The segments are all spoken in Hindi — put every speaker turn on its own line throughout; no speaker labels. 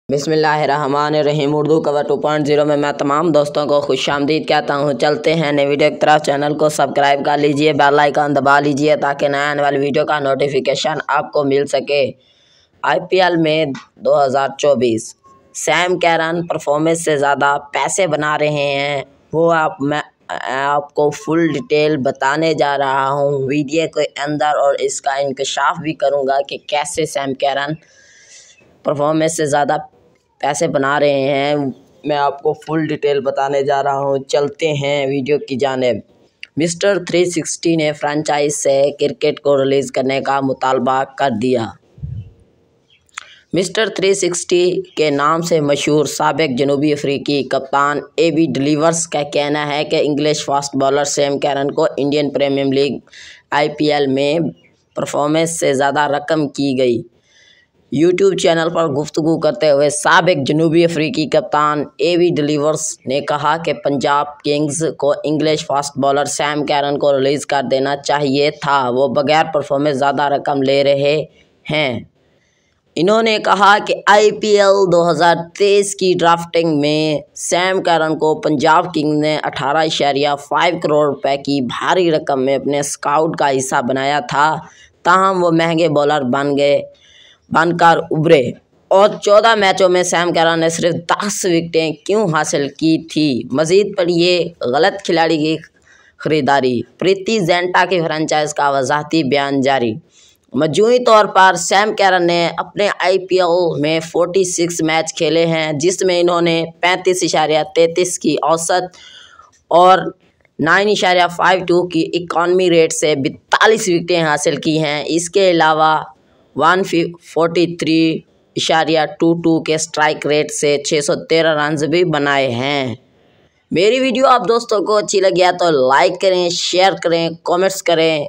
बिस्मिल्लाहिर्रहमानिर्रहीम। उर्दू कवर 2.0 में मैं तमाम दोस्तों को खुशामदीद कहता हूँ। चलते हैं नई वीडियो की तरफ। चैनल को सब्सक्राइब कर लीजिए, बेल आइकन दबा लीजिए ताकि नए आने वाली वीडियो का नोटिफिकेशन आपको मिल सके। IPL में 2024 सैम कैरन परफॉर्मेंस से ज़्यादा पैसे बना रहे हैं, वो मैं आपको फुल डिटेल बताने जा रहा हूँ वीडियो के अंदर, और इसका इंकशाफ भी करूँगा कि कैसे सैम कैरन परफॉर्मेंस से ज़्यादा पैसे बना रहे हैं। मैं आपको फुल डिटेल बताने जा रहा हूँ। चलते हैं वीडियो की जानिब। मिस्टर 360 ने फ्रेंचाइज से क्रिकेट को रिलीज़ करने का मुतालबा कर दिया। मिस्टर 360 के नाम से मशहूर साबिक जनूबी अफ्रीकी कप्तान AB डिलीवर्स का कहना है कि English fast bowler Sam Curran को इंडियन प्रीमियर लीग IPL में परफॉर्मेंस से ज़्यादा रकम की गई। यूट्यूब चैनल पर गुफ्तगू करते हुए साबिक जनूबी अफ्रीकी कप्तान AB डिलीवर्स ने कहा कि पंजाब किंग्स को English fast bowler Sam Curran को रिलीज़ कर देना चाहिए था, वो बगैर परफॉर्मेंस ज़्यादा रकम ले रहे हैं। इन्होंने कहा कि IPL 2023 की ड्राफ्टिंग में सैम कैरन को पंजाब किंग्स ने 18.5 करोड़ रुपए की भारी रकम में अपने स्काउट का हिस्सा बनाया था, ताहम वो महंगे बॉलर बनकर उभरे और 14 मैचों में सैम कैरन ने सिर्फ 10 विकेटें क्यों हासिल की थी। मज़ीद पढ़िए गलत खिलाड़ी की ख़रीदारी, प्रीति ज़िंटा की फ्रेंचाइज का वजाहती बयान जारी। मजमूई तौर पर सैम कैरन ने अपने IPL में 46 मैच खेले हैं, जिसमें इन्होंने 35.33 की औसत और 9.52 की इकॉनमी रेट से 42 विकेटें हासिल की हैं। इसके अलावा 143.22 के स्ट्राइक रेट से 613 रन भी बनाए हैं। मेरी वीडियो आप दोस्तों को अच्छी लगी है तो लाइक करें, शेयर करें, कमेंट्स करें।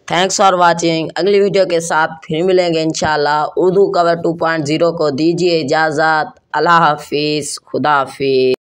Thanks for watching. अगली वीडियो के साथ फिर मिलेंगे इंशाल्लाह। उर्दू कवर 2.0 को दीजिए इजाज़त। अल्लाह हाफिज़, खुदा हाफिज़।